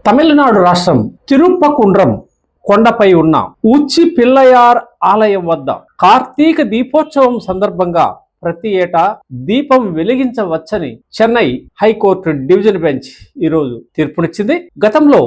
తమిళనాడు రాష్ట్రం తిరుప్పకుండ్రం కొండపై ఉన్న ఉచ్చి పిల్లయార్ ఆలయం వద్ద కార్తీక దీపోత్సవం సందర్భంగా ప్రతి ఏటా దీపం వెలిగించవచ్చని చెన్నై హైకోర్టు డివిజన్ బెంచ్ ఈరోజు తీర్పునిచ్చింది. గతంలో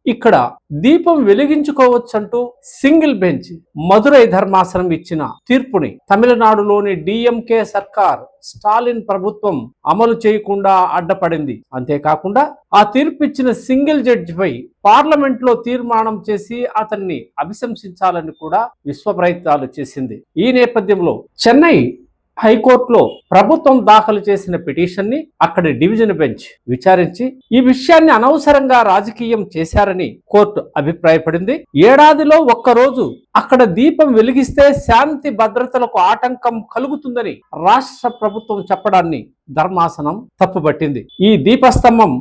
ఇక్కడ దీపం వెలిగించుకోవచ్చంటూ సింగిల్ బెంచ్ మదురై ధర్మాసనం ఇచ్చిన తీర్పుని తమిళనాడులోని డిఎంకే సర్కార్ స్టాలిన్ ప్రభుత్వం అమలు చేయకుండా అడ్డపడింది. అంతేకాకుండా ఆ తీర్పు ఇచ్చిన సింగిల్ జడ్జిపై పార్లమెంట్ లో తీర్మానం చేసి అతన్ని అభిశంసించాలని కూడా విశ్వ ప్రయత్నాలు చేసింది. ఈ నేపథ్యంలో చెన్నై హైకోర్టులో ప్రభుత్వం దాఖలు చేసిన పిటిషన్ ని అక్కడి డివిజన్ బెంచ్ విచారించి ఈ విషయాన్ని అనవసరంగా రాజకీయం చేశారని కోర్టు అభిప్రాయపడింది. ఏడాదిలో ఒక్కరోజు అక్కడ దీపం వెలిగిస్తే శాంతి భద్రతలకు ఆటంకం కలుగుతుందని రాష్ట్ర ప్రభుత్వం చెప్పడాన్ని ధర్మాసనం తప్పుపట్టింది. ఈ దీపస్తంభం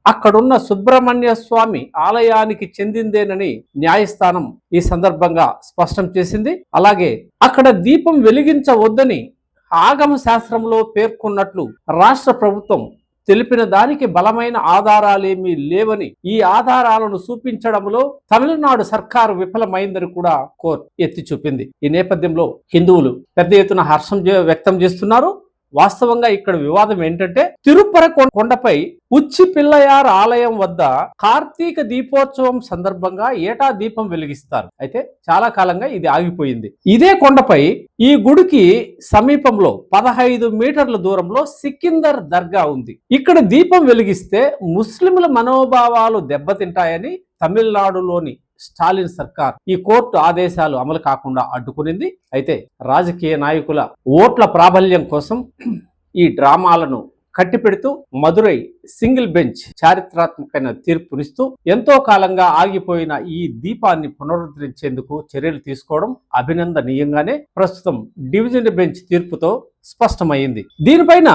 అక్కడున్న సుబ్రహ్మణ్య స్వామి ఆలయానికి చెందిందేనని న్యాయస్థానం ఈ సందర్భంగా స్పష్టం చేసింది. అలాగే అక్కడ దీపం వెలిగించవద్దని ఆగమ శాస్త్రంలో పేర్కొన్నట్లు రాష్ట్ర ప్రభుత్వం తెలిపిన దానికి బలమైన ఆధారాలేమీ లేవని, ఈ ఆధారాలను చూపించడంలో తమిళనాడు సర్కారు విఫలమైందని కూడా కోర్టు ఎత్తి చూపింది. ఈ నేపథ్యంలో హిందువులు పెద్ద ఎత్తున హర్షం వ్యక్తం చేస్తున్నారు. వాస్తవంగా ఇక్కడ వివాదం ఏంటంటే తిరుపర కొండపై ఉచ్చి పిల్లయార్ ఆలయం వద్ద కార్తీక దీపోత్సవం సందర్భంగా ఏటా దీపం వెలిగిస్తారు. అయితే చాలా కాలంగా ఇది ఆగిపోయింది. ఇదే కొండపై ఈ గుడికి సమీపంలో 15 మీటర్ల దూరంలో సికిందర్ దర్గా ఉంది. ఇక్కడ దీపం వెలిగిస్తే ముస్లింల మనోభావాలు దెబ్బతింటాయని తమిళనాడులోని స్టాలిన్ సర్కార్ ఈ కోర్టు ఆదేశాలు అమలు కాకుండా అడ్డుకునింది. అయితే రాజకీయ నాయకుల ఓట్ల ప్రాబల్యం కోసం ఈ డ్రామాలను కట్టిపెడుతూ మదురై సింగిల్ బెంచ్ చారిత్రాత్మకమైన తీర్పునిస్తూ ఎంతో కాలంగా ఆగిపోయిన ఈ దీపాన్ని పునరుద్ధరించేందుకు చర్యలు తీసుకోవడం అభినందనీయంగానే ప్రస్తుతం డివిజన్ బెంచ్ తీర్పుతో స్పష్టమైంది. దీనిపైన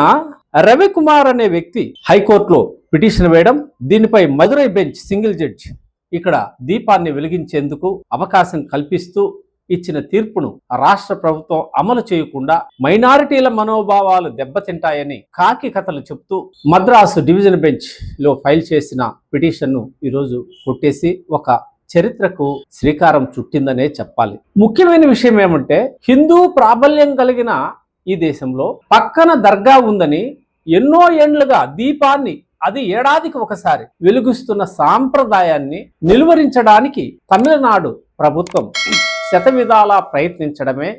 రవికుమార్ అనే వ్యక్తి హైకోర్టులో పిటిషన్ వేయడం, దీనిపై మదురై బెంచ్ సింగిల్ జడ్జి ఇక్కడ దీపాన్ని వెలిగించేందుకు అవకాశం కల్పిస్తూ ఇచ్చిన తీర్పును రాష్ట్ర ప్రభుత్వం అమలు చేయకుండా మైనారిటీల మనోభావాలు దెబ్బతింటాయని కాకి కథలు చెప్తూ మద్రాసు డివిజన్ బెంచ్ లో ఫైల్ చేసిన పిటిషన్ను ఈరోజు కొట్టేసి ఒక చరిత్రకు శ్రీకారం చుట్టిందనే చెప్పాలి. ముఖ్యమైన విషయం ఏమంటే హిందూ ప్రాబల్యం కలిగిన ఈ దేశంలో పక్కన దర్గా ఉందని ఎన్నో ఏండ్లుగా దీపాన్ని అది ఏడాదికి ఒకసారి వెలుగుస్తున్న సాంప్రదాయాన్ని నిలువరించడానికి తమిళనాడు ప్రభుత్వం శతవిధాలా ప్రయత్నించడమే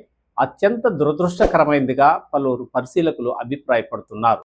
అత్యంత దురదృష్టకరమైనదిగా పలువురు పరిశీలకులు అభిప్రాయపడుతున్నారు.